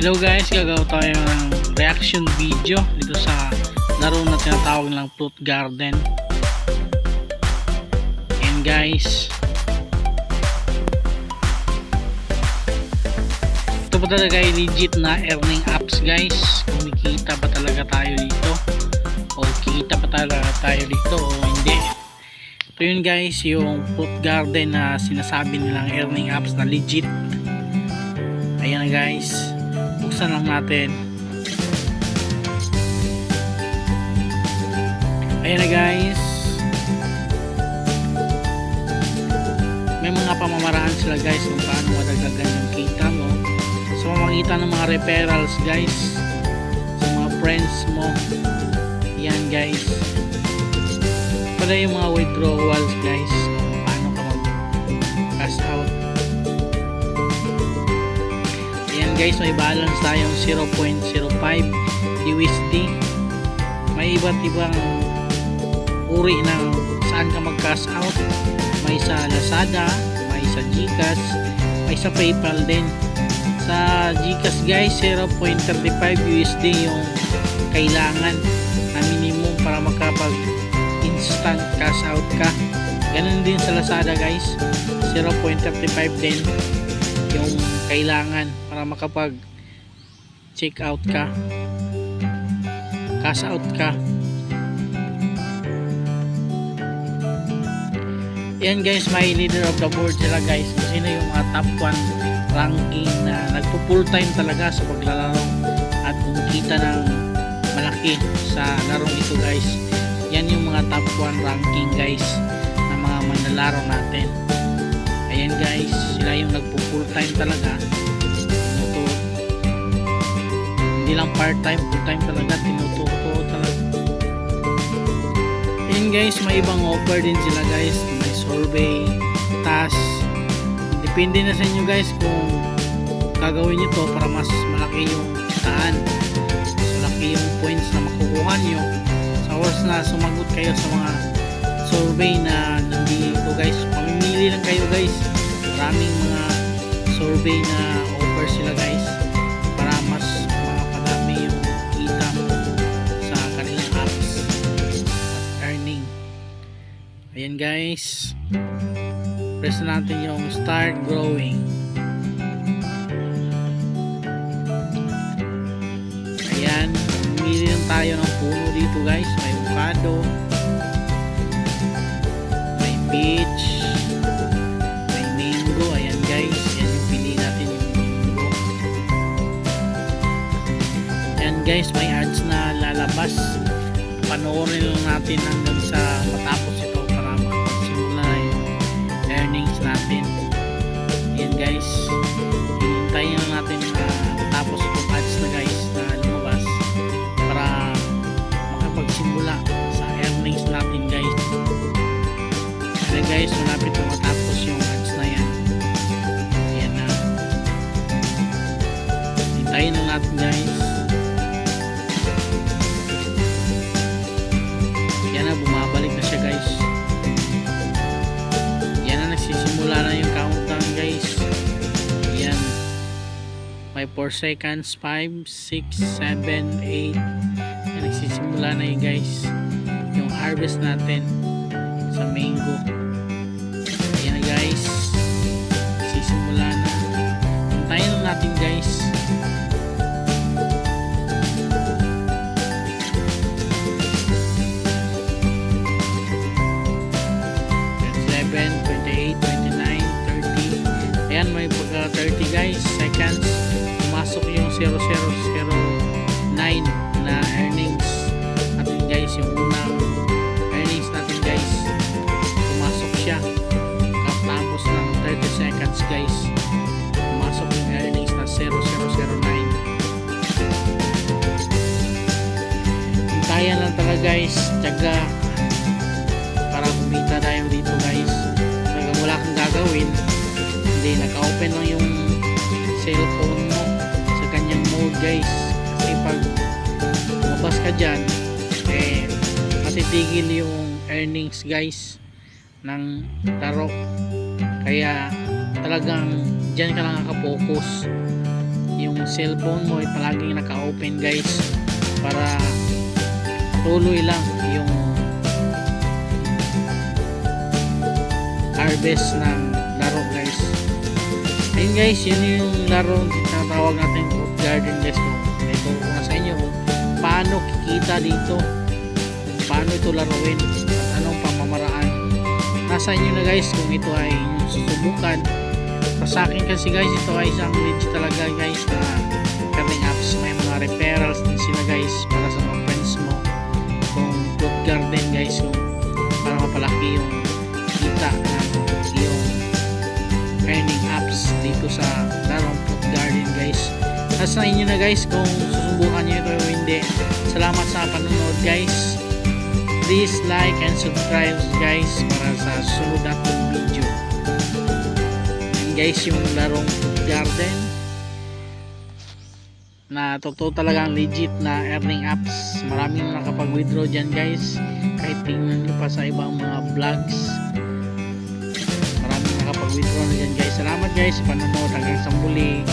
Hello guys, gagawa tayo ng reaction video dito sa laro na tinatawag ng Fruit Garden. And guys, ito pa talaga ay legit na earning apps guys. Kumikita ba talaga tayo dito? O kikita pa talaga tayo dito o hindi? Ito yun guys, yung Fruit Garden na sinasabi nilang earning apps na legit. Ayan na guys, buksan lang natin. Ayan na guys, may mga pamamaraan sila guys kung paano madagdagan yung kita mo sa pamamagitan ng mga referrals guys sa mga friends mo. Yan guys, pala yung mga withdrawals guys, kung paano ka mag cash out. Ayan guys, may balance tayong 0.05 USD. May iba't ibang uri ng saan ka mag cash out. May sa Lazada, may sa Gcash, may sa PayPal din. Sa Gcash guys, 0.35 USD yung kailangan na minimum para makapag instant cash out ka. Ganun din sa Lazada guys, 0.35 din yung kailangan para makapag check out ka, cash out ka. Yan guys, may leader of the board sila guys, kung sino yung mga top 1 ranking na nagpo full time talaga sa paglalaro at kumikita ng malaki sa larong ito guys. Yan yung mga top 1 ranking guys na mga manlalaro natin. Ayan guys, sila yung nagpo full time talaga. Hindi lang part time, full time talaga, tinututo talaga. Ayan guys, may ibang offer din sila guys, may survey, task. Depende na sa inyo guys kung gagawin nyo to para mas malaki yung kitaan, malaki yung points na makukuha nyo sa oras na sumagot kayo sa mga survey na nandito guys. Pamimili lang kayo guys, maraming mga survey na offer sila guys para mas makapadami yung kita mo sa kanilang apps at earning. Ayan guys, press natin yung start growing. Ayan, pamimili lang tayo ng puno dito guys. May avocado, peach, may mango. Ayan guys, yan yung pili natin, yung mango. Ayan guys, may ads na lalabas, panoorin lang natin hanggang sa matapos ito para magsimula na yung earnings natin. Ayan guys, hintayin lang natin na matapos itong ads na guys na lumabas para makapagsimula sa earnings natin guys. Ayan guys, malapit na matapos yung ads na yan. Ayan na, hintayin lang natin guys. Ayan na, bumabalik na siya guys. Ayan na, nagsisimula na yung countdown guys. Ayan, may 4 seconds, 5, 6, 7, 8. Ayan, nagsisimula na yun guys yung harvest natin sa mango. Ayan na guys, nagsisimula na. Hintayin lang natin guys. 28, 29, 30. Ayan, may pagka 30 guys seconds, pumasok yung 0009 na earnings natin guys. Yung unang earnings natin guys, pumasok siya. Tapos ng 30 seconds guys, pumasok yung earnings na 0009. Hintayan lang talaga guys, tiyaga para kumita tayo dito guys. Talagang wala kang gagawin, hindi, naka-open lang yung cellphone mo sa kanyang mode guys. Kasi pag lumabas ka dyan, matitigil yung earnings guys ng laro. Kaya talagang dyan ka lang nakapokus. yung cellphone mo ay palaging naka-open guys, para tuloy lang yung harvest ng laro guys. Ayun guys, yun yung laro na tawag natin fruit garden guys. Ito ko na sa inyo kung paano kikita dito, kung paano ito laruin at anong pamamaraan. Nasa inyo na guys kung ito ay inyong susubukan. Sa akin kasi guys, ito ay isang legit talaga guys na earning apps. May mga referrals din sila guys para sa mga friends mo kung fruit garden guys, kung para mapalaki yung kita ng yung earning apps dito sa larong fruit garden guys. Nasa inyo na guys kung susubukan nyo ito o hindi. Salamat sa panonood guys. Please like and subscribe guys para sa susunod nating video. Guys, yung larong fruit garden na totoo talagang legit na earning apps. Maraming nakapag-withdraw dyan guys, kahit tingnan nyo pa sa ibang mga vlogs, maraming nakapag-withdraw na dyan guys. Salamat guys, panonood hanggang sa muli.